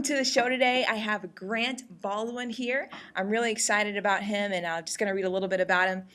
welcome to the show today. I have Grant Baldwin here. I'm really excited about him, and I'm just going to read a little bit about him.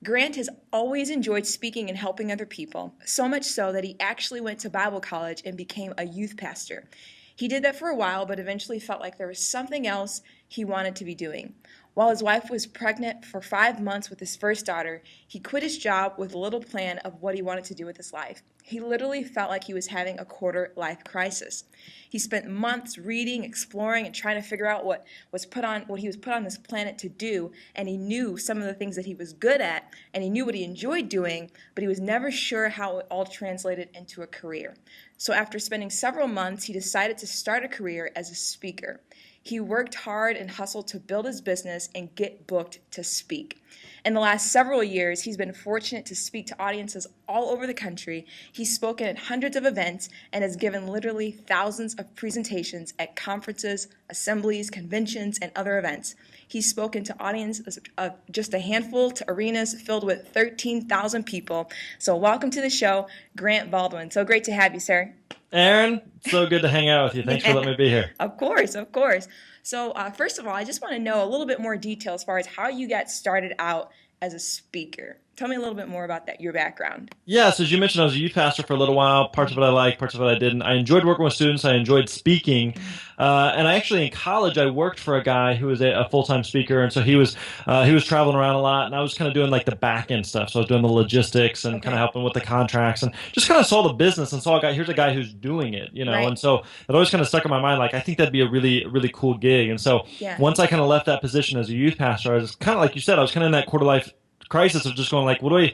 Grant has always enjoyed speaking and helping other people, so much so that he actually went to Bible college and became a youth pastor. He did that for a while, but eventually felt like there was something else he wanted to be doing. While his wife was pregnant for 5 months with his first daughter, he quit his job with a little plan of what he wanted to do with his life. He literally felt like he was having a quarter-life crisis. He spent months reading, exploring, and trying to figure out what he was put on this planet to do, and he knew some of the things that he was good at, and he knew what he enjoyed doing, but he was never sure how it all translated into a career. So after spending several months, he decided to start a career as a speaker. He worked hard and hustled to build his business and get booked to speak. In the last several years, he's been fortunate to speak to audiences all over the country. He's spoken at hundreds of events and has given literally thousands of presentations at conferences, assemblies, conventions, and other events. He's spoken to audiences of just a handful to arenas filled with 13,000 people. So welcome to the show, Grant Baldwin. So great to have you, sir. Erin, so good to hang out with you. Thanks for letting me be here. Of course, of course. So first of all, I just want to know a little bit more detail as far as how you got started out as a speaker. Tell me a little bit more about that, your background. Yeah, so as you mentioned, I was a youth pastor for a little while. Parts of it I liked, parts of it I didn't. I enjoyed working with students. I enjoyed speaking. And I actually, in college, I worked for a guy who was a full-time speaker. And so he was traveling around a lot, and I was kind of doing like the back-end stuff. So I was doing the logistics and kind of helping with the contracts and just kind of saw the business and saw here's a guy who's doing it, you know. Right. And so it always kind of stuck in my mind, like, I think that'd be a really, really cool gig. And so once I kind of left that position as a youth pastor, I was kind of, like you said, I was kind of in that quarter-life crisis of just going like, what do I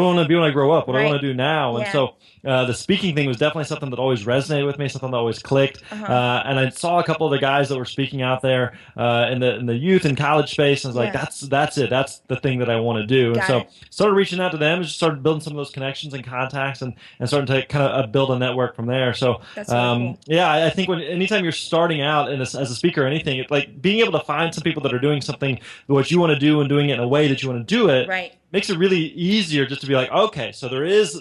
want to be when I grow up? What do I want to do now? And so the speaking thing was definitely something that always resonated with me, something that always clicked. And I saw a couple of the guys that were speaking out there in the youth and college space, and I was like, that's it. That's the thing that I want to do. And so started reaching out to them and just started building some of those connections and contacts and starting to kind of build a network from there. So that's really cool. Yeah, I think anytime you're starting out as a speaker or anything, like being able to find some people that are doing something what you want to do and doing it in a way that you want to do it, makes it really easier just to be like, okay, so there is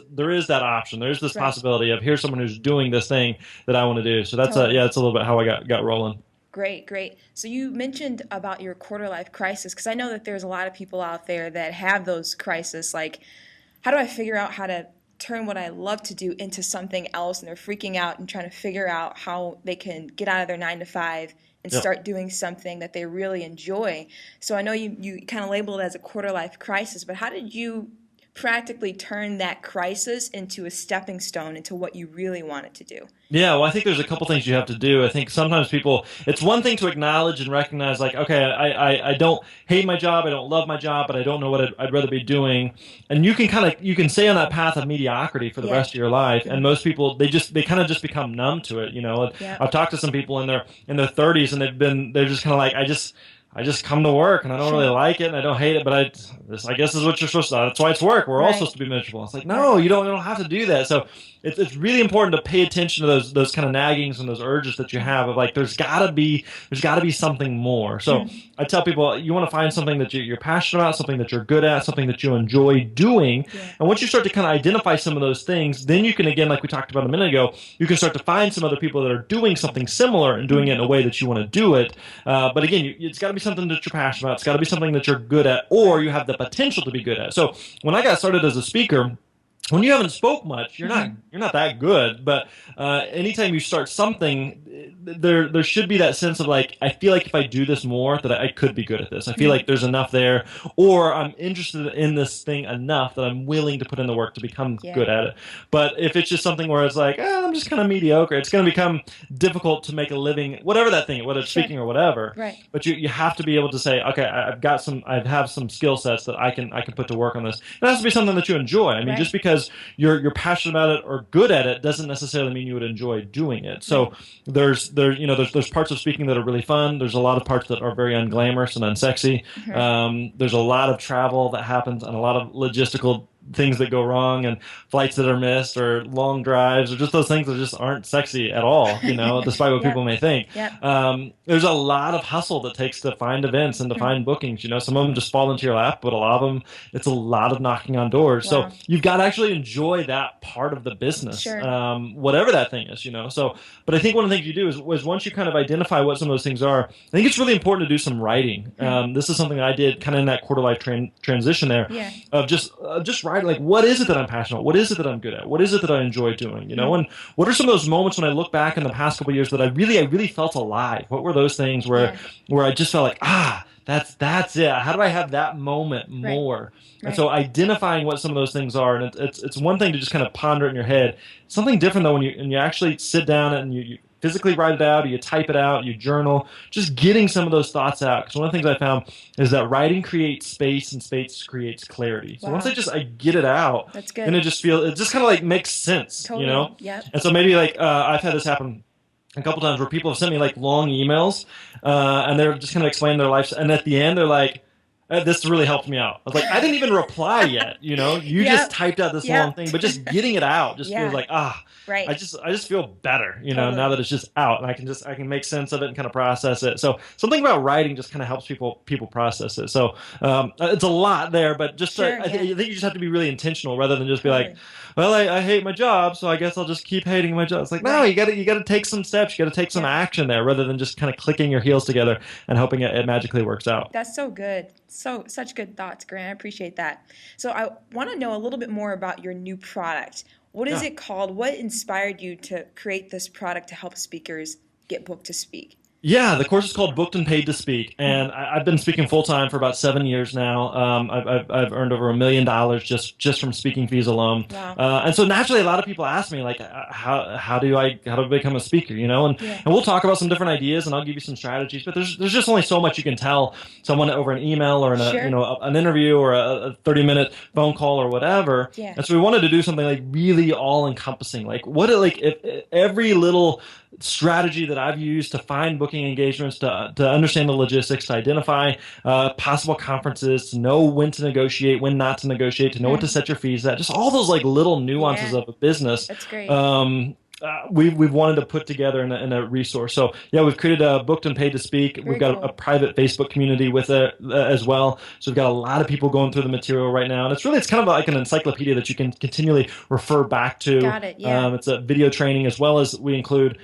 that option. There's this possibility of here's someone who's doing this thing that I want to do. So that's that's a little bit how I got rolling. Great. So you mentioned about your quarter-life crisis, because I know that there's a lot of people out there that have those crises, like, how do I figure out how to turn what I love to do into something else? And they're freaking out and trying to figure out how they can get out of their 9 to 5 and start doing something that they really enjoy. So I know you kind of labeled it as a quarter-life crisis, but how did you practically turn that crisis into a stepping stone into what you really wanted to do? Yeah, well, I think there's a couple things you have to do. I think sometimes it's one thing to acknowledge and recognize, like, okay, I don't hate my job, I don't love my job, but I don't know what I'd rather be doing. And you can stay on that path of mediocrity for the rest of your life. And most people, they kind of just become numb to it, you know. I've talked to some people in their 30s, and they're just kind of like, I just come to work and I don't really like it and I don't hate it, but I guess this is what you're supposed to do. That's why it's work. We're all supposed to be miserable. It's like, no, you don't have to do that. So it's really important to pay attention to those kind of naggings and those urges that you have of like, there's gotta be something more. So I tell people, you want to find something that you're passionate about, something that you're good at, something that you enjoy doing. And once you start to kind of identify some of those things, then you can, again, like we talked about a minute ago, you can start to find some other people that are doing something similar and doing it in a way that you want to do it. But again, it's got to be something that you're passionate about. It's got to be something that you're good at, or you have the potential to be good at. So when I got started as a speaker, when you haven't spoke much, you're not that good. But anytime you start something, there should be that sense of like, I feel like if I do this more, that I could be good at this. I feel like there's enough there, or I'm interested in this thing enough that I'm willing to put in the work to become good at it. But if it's just something where it's like, I'm just kind of mediocre, it's going to become difficult to make a living, whatever that thing, whether it's speaking or whatever. But you have to be able to say, okay, I have some skill sets that I can put to work on this. It has to be something that you enjoy. I mean, just because you're passionate about it or good at it doesn't necessarily mean you would enjoy doing it. So there's parts of speaking that are really fun. There's a lot of parts that are very unglamorous and unsexy. There's a lot of travel that happens and a lot of logistical things that go wrong and flights that are missed or long drives or just those things that just aren't sexy at all, despite what Yep. people may think. Yep. There's a lot of hustle that takes to find events and to find bookings. Some of them just fall into your lap, but a lot of them, it's a lot of knocking on doors. Wow. So you've got to actually enjoy that part of the business, Sure. whatever that thing is, So, but I think one of the things you do is once you kind of identify what some of those things are, I think it's really important to do some writing. This is something that I did kind of in that quarter life transition there, Yeah. of just writing, like, what is it that I'm passionate about? What is it that I'm good at? What is it that I enjoy doing? And what are some of those moments when I look back in the past couple of years that I really felt alive? What were those things where I just felt like, that's it. How do I have that moment more? Right. And so identifying what some of those things are, and it's one thing to just kind of ponder it in your head. It's something different though when you actually sit down and you physically write it out, or you type it out, you journal, just getting some of those thoughts out. Because one of the things I found is that writing creates space, and space creates clarity. So once I get it out, that's good. And it just kind of like makes sense, Totally. Yep. And so maybe like I've had this happen a couple times where people have sent me like long emails, and they're just kind of explaining their lives, and at the end they're like, this really helped me out. I was like, I didn't even reply yet, You just typed out this long thing, but just getting it out just feels like, right. I just feel better, Totally. now that it's just out, and I can make sense of it and kind of process it. So something about writing just kind of helps people process it. So it's a lot there, but just I think you just have to be really intentional rather than just be like, well, I hate my job, so I guess I'll just keep hating my job. It's like, no, you got to take some steps, you got to take some action there, rather than just kind of clicking your heels together and hoping it magically works out. That's so good. Such good thoughts, Grant. I appreciate that. So I want to know a little bit more about your new product. What is it called? What inspired you to create this product to help speakers get booked to speak? Yeah, the course is called Booked and Paid to Speak, and I've been speaking full time for about 7 years now. I've earned over $1 million just from speaking fees alone. Wow. And so naturally, a lot of people ask me like, how do I become a speaker? And we'll talk about some different ideas, and I'll give you some strategies. But there's just only so much you can tell someone over an email or in an interview or a 30-minute phone call or whatever. Yeah. And so we wanted to do something like really all encompassing, like if every little strategy that I've used to find booking engagements, to understand the logistics, to identify possible conferences, to know when to negotiate, when not to negotiate, to know what to set your fees at, just all those like little nuances of a business. That's great. We've wanted to put together in a resource. So we've created a Booked and Paid to Speak. We've got a private Facebook community with it as well. So we've got a lot of people going through the material right now, and it's kind of like an encyclopedia that you can continually refer back to. Got it. Yeah. It's a video training, as well as we include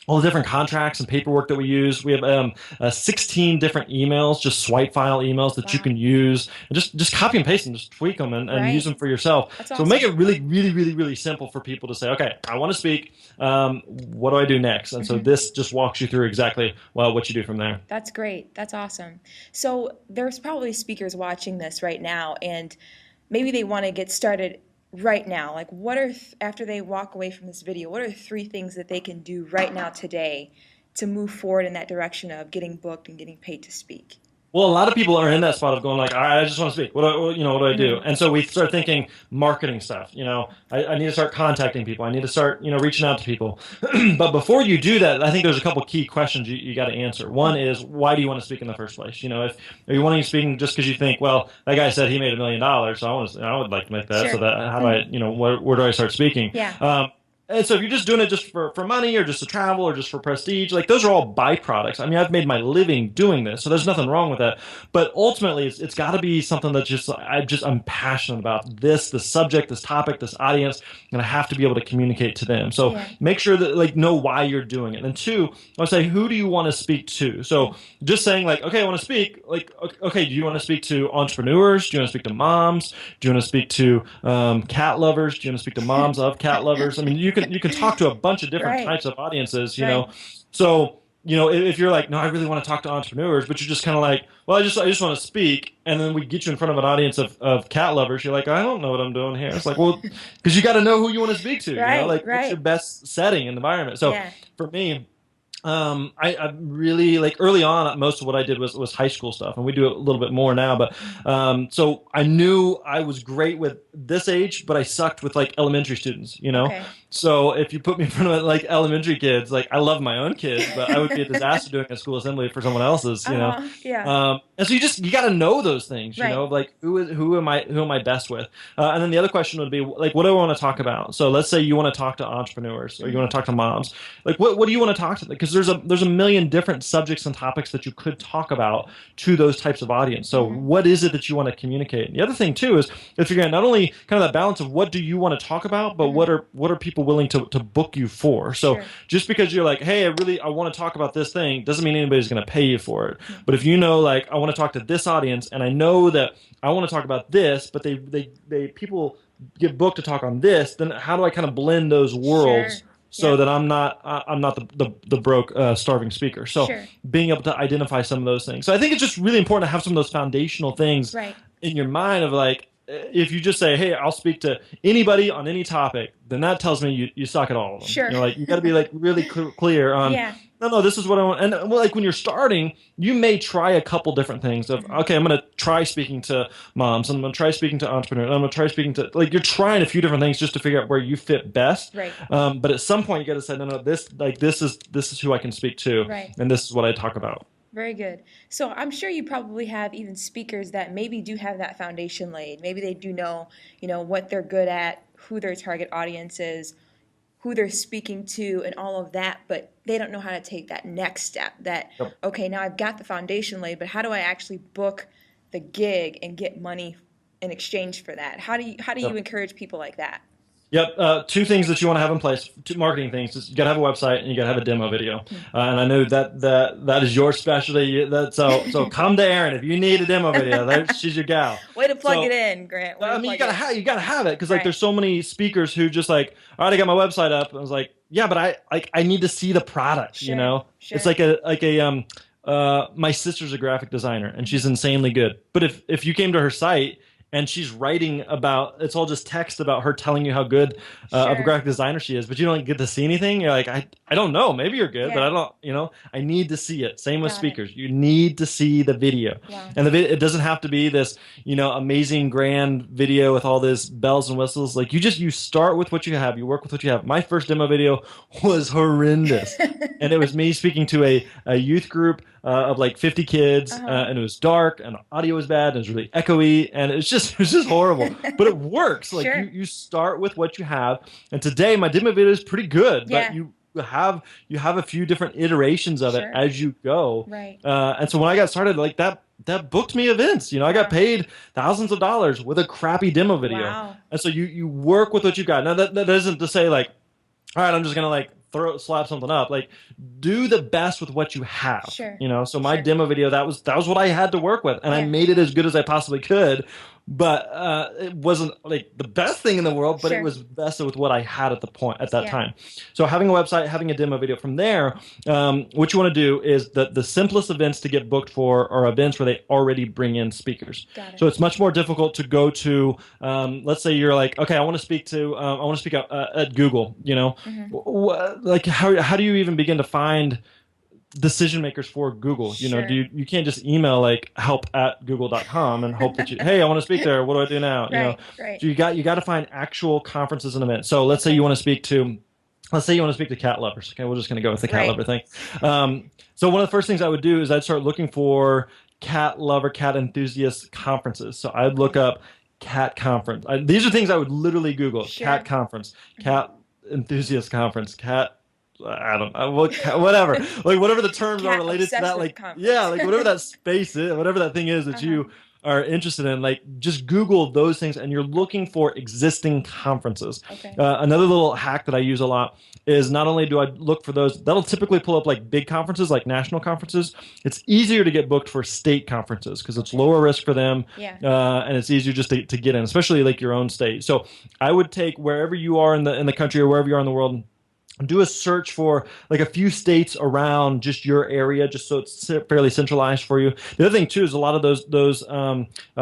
all the different contracts and paperwork that we use. We have 16 different emails, just swipe file emails that you can use, and just copy and paste them, just tweak them and use them for yourself. That's so awesome. Make it really simple for people to say, okay, I want to speak. What do I do next? And so this just walks you through exactly what you do from there. That's great. That's awesome. So there's probably speakers watching this right now, and maybe they want to get started right now. Like, what are, after they walk away from this video, what are 3 things that they can do right now today to move forward in that direction of getting booked and getting paid to speak? Well, a lot of people are in that spot of going like, all right, I just want to speak. What do I do? And so we start thinking marketing stuff. I need to start contacting people. I need to start, reaching out to people. But before you do that, I think there's a couple key questions you got to answer. One is, why do you want to speak in the first place? If are you wanting to speak just because you think, well, that guy said he made $1 million, so I would like to make that. Sure. So that how do I, where do I start speaking? Yeah. And so if you're just doing it just for money or just to travel or just for prestige, like those are all byproducts. I mean, I've made my living doing this, so there's nothing wrong with that. But ultimately, it's got to be something that I'm passionate about. The subject, this topic, this audience, and I have to be able to communicate to them. So make sure that know why you're doing it. And 2, I would say, who do you want to speak to? So just saying like, okay, I want to speak. Like, okay, do you want to speak to entrepreneurs? Do you want to speak to moms? Do you want to speak to cat lovers? Do you want to speak to moms of cat lovers? I mean, you can talk to a bunch of different types of audiences, know. So, if you're like, no, I really want to talk to entrepreneurs, but you're just kind of like, well, I just want to speak, and then we get you in front of an audience of cat lovers, you're like, I don't know what I'm doing here. It's like, well, because you got to know who you want to speak to, what's your best setting and environment. So for me, I really like early on. Most of what I did was high school stuff, and we do it a little bit more now. But so I knew I was great with this age, but I sucked with like elementary students. Okay. So if you put me in front of like elementary kids, like I love my own kids, but I would be a disaster doing a school assembly for someone else's. Yeah. And so you got to know those things. Right. Like who am I best with? And then the other question would be like, what do I want to talk about? So let's say you want to talk to entrepreneurs or you want to talk to moms. Like what do you want to talk to them? Because there's a million different subjects and topics that you could talk about to those types of audience. So what is it that you want to communicate? And the other thing too is if you're not only kind of that balance of what do you want to talk about, but what are people willing to book you for? So just because you're like, hey, I want to talk about this thing, doesn't mean anybody's going to pay you for it. But if you know, like, I want to talk to this audience, and I know that I want to talk about this, but they people get booked to talk on this, then how do I kind of blend those worlds? So that I'm not the broke starving speaker. So being able to identify some of those things. So I think it's just really important to have some of those foundational things in your mind of like, if you just say, hey, I'll speak to anybody on any topic, then that tells me you suck at all of them. Like you got to be like really clear on. No, this is what I want. And well, like when you're starting, you may try a couple different things of, okay, I'm going to try speaking to moms. I'm going to try speaking to entrepreneurs. I'm going to try speaking to, like, you're trying a few different things just to figure out where you fit best. But at some point you got to say, no, this is who I can speak to. And this is what I talk about. Very good. So I'm sure you probably have even speakers that maybe do have that foundation laid. Maybe they do know, what they're good at, who their target audience is, who they're speaking to, and all of that, but they don't know how to take that next step. Okay, now I've got the foundation laid, but how do I actually book the gig and get money in exchange for that? How do you encourage people like that? Yep. Two things that you want to have in place, two marketing things. Is you got to have a website and you got to have a demo video. And I know that is your specialty. So come to Erin if you need a demo video. She's your gal. Way to plug it in, Grant. You gotta have it because like there's so many speakers who just like, all right, I got my website up. And I was like, yeah, but I need to see the product. It's like my sister's a graphic designer and she's insanely good. But if you came to her site and she's writing about, it's all just text about her telling you how good of a graphic designer she is, but you don't get to see anything. You're like, I don't know, maybe you're good, but I don't, I need to see it. Same with speakers. You need to see the video. And it doesn't have to be this, amazing grand video with all this bells and whistles. Like you start with what you have, you work with what you have. My first demo video was horrendous. And it was me speaking to a youth group of like 50 kids, and it was dark, and the audio was bad, and it was really echoey, and it was just horrible. But it works. Like you start with what you have, and today my demo video is pretty good, but you have a few different iterations of it as you go. And so when I got started, like that booked me events. I got paid thousands of dollars with a crappy demo video. And so you work with what you got. Now that isn't to say like, all right, I'm just gonna like slap something up. Like, do the best with what you have. So my demo video, that was what I had to work with, and I made it as good as I possibly could. But it wasn't like the best thing in the world, but it was best with what I had at that time. So having a website, having a demo video. From there, what you want to do is the simplest events to get booked for are events where they already bring in speakers. So it's much more difficult to go to. Let's say you're like, okay, I want to speak at Google. Like how do you even begin to find decision makers for Google? You can't just email like help@google.com and hope that hey, I want to speak there. What do I do now? So you got to find actual conferences and events. So let's say you want to speak to cat lovers. Okay, we're just going to go with the cat lover thing. So one of the first things I would do is I'd start looking for cat enthusiast conferences. So I'd look up cat conference. These are things I would literally Google. Cat conference, cat enthusiast conference, cat, I don't know, whatever, like whatever the terms are related to that, like conference. Like whatever that space is, whatever that thing is that you are interested in, like just Google those things, and you're looking for existing conferences. Another little hack that I use a lot is not only do I look for those, that'll typically pull up like big conferences, like national conferences. It's easier to get booked for state conferences because it's lower risk for them, and it's easier just to get in, especially like your own state. So I would take wherever you are in the country or wherever you are in the world, do a search for like a few states around just your area, just so it's fairly centralized for you. The other thing too is a lot of those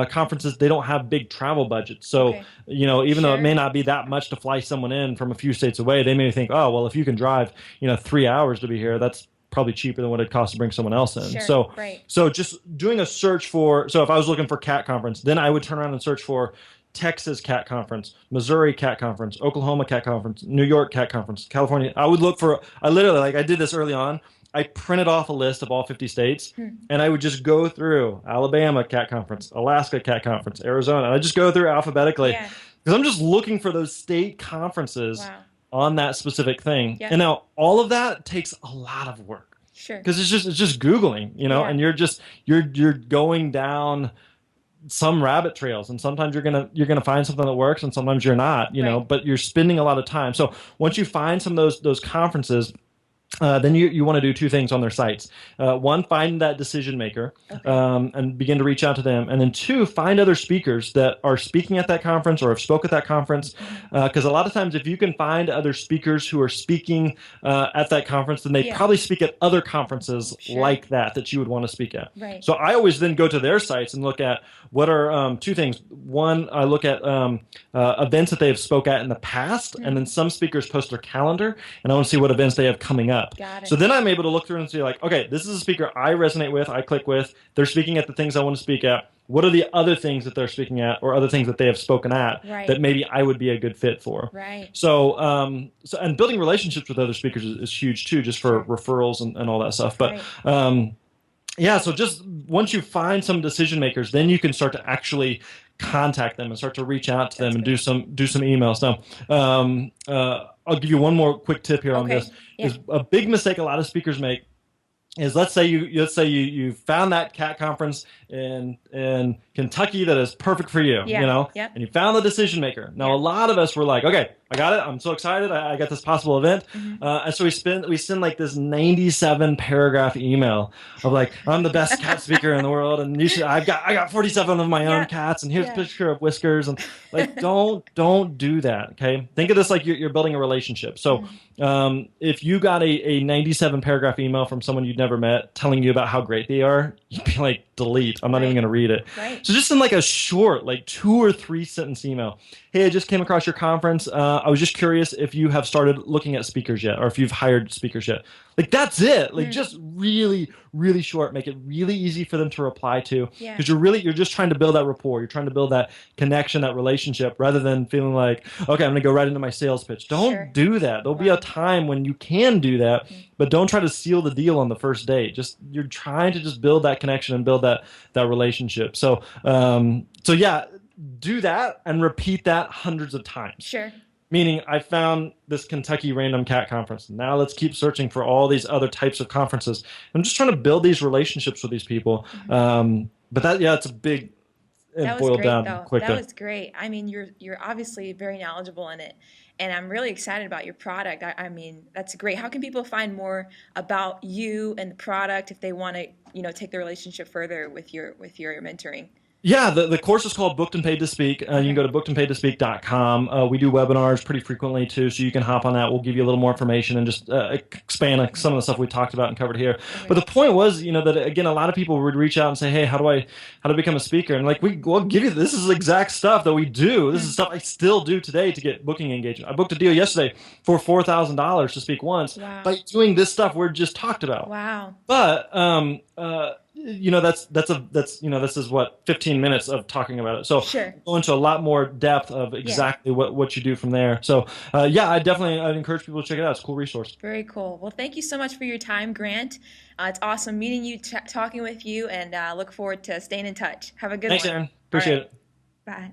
conferences, they don't have big travel budgets. So even though it may not be that much to fly someone in from a few states away, they may think, oh well, if you can drive 3 hours to be here, that's probably cheaper than what it costs to bring someone else in. Sure, right. So just doing a search for, so if I was looking for CAT conference, then I would turn around and search for Texas CAT conference, Missouri CAT conference, Oklahoma CAT conference, New York CAT conference, California. I would look for, I literally, like I did this early on. I printed off a list of all 50 states, and I would just go through Alabama CAT conference, Alaska CAT conference, Arizona. And I just go through alphabetically because I'm just looking for those state conferences on that specific thing. Yep. And now all of that takes a lot of work. Sure. Because it's just Googling, you know, and you're going down some rabbit trails, and sometimes you're gonna find something that works, and sometimes you're not, you know, but you're spending a lot of time. So once you find some of those conferences, then you want to do two things on their sites. One, find that decision maker and begin to reach out to them. And then two, find other speakers that are speaking at that conference or have spoke at that conference. Because a lot of times if you can find other speakers who are speaking at that conference, then they probably speak at other conferences like that you would want to speak at. Right. So I always then go to their sites and look at what are two things. One, I look at events that they have spoke at in the past, and then some speakers post their calendar, and I want to see what events they have coming up. Got it. So then I'm able to look through and see like, okay, this is a speaker I resonate with, I click with, they're speaking at the things I want to speak at. What are the other things that they're speaking at or other things that they have spoken at that maybe I would be a good fit for? Right. So, and building relationships with other speakers is huge too, just for referrals and all that stuff. But, yeah, so just once you find some decision makers, then you can start to actually contact them and start to reach out to them and do some emails. Now, I'll give you one more quick tip here on this. Is a big mistake a lot of speakers make is let's say you found that CAT conference in Kentucky that is perfect for you, you know, and you found the decision maker. Now, a lot of us were like, okay, I got it. I'm so excited. I got this possible event. And so we send like this 97 paragraph email of like, I'm the best CAT speaker in the world. And I got 47 of my own cats, and here's a picture of whiskers, and like, don't do that. Okay. Think of this like you're building a relationship. So, if you got a 97 paragraph email from someone you'd never met telling you about how great they are, you'd be like, delete. I'm not even going to read it. So just send like a short, like 2 or 3 sentence email. Hey, I just came across your conference. I was just curious if you have started looking at speakers yet, or if you've hired speakers yet. Like, that's it. Like, just really, really short. Make it really easy for them to reply to, because you're just trying to build that rapport. You're trying to build that connection, that relationship, rather than feeling like, okay, I'm going to go right into my sales pitch. Don't do that. There'll be a time when you can do that, but don't try to seal the deal on the first date. You're trying to just build that connection and build that relationship. So yeah, do that and repeat that hundreds of times. Sure. Meaning, I found this Kentucky random CAT conference. Now let's keep searching for all these other types of conferences. I'm just trying to build these relationships with these people. But it's a big and boiled down quick. That was great. I mean, you're obviously very knowledgeable in it, and I'm really excited about your product. I mean, that's great. How can people find more about you and the product if they want to, take the relationship further with your mentoring? Yeah, the course is called Booked and Paid to Speak. You can go to bookedandpaidtospeak.com. We do webinars pretty frequently too, so you can hop on that. We'll give you a little more information and just expand on some of the stuff we talked about and covered here. But the point was, that again, a lot of people would reach out and say, "Hey, how do I become a speaker?" And like, we'll give you this is exact stuff that we do. This is stuff I still do today to get booking engagement. I booked a deal yesterday for $4,000 to speak once by doing this stuff we're just talked about. Wow. But this is what 15 minutes of talking about it. So go into a lot more depth of exactly what you do from there. So I'd encourage people to check it out. It's a cool resource. Very cool. Well, thank you so much for your time, Grant. It's awesome meeting you, talking with you, and look forward to staying in touch. Have a good one. Thanks, Erin. Appreciate it. Bye.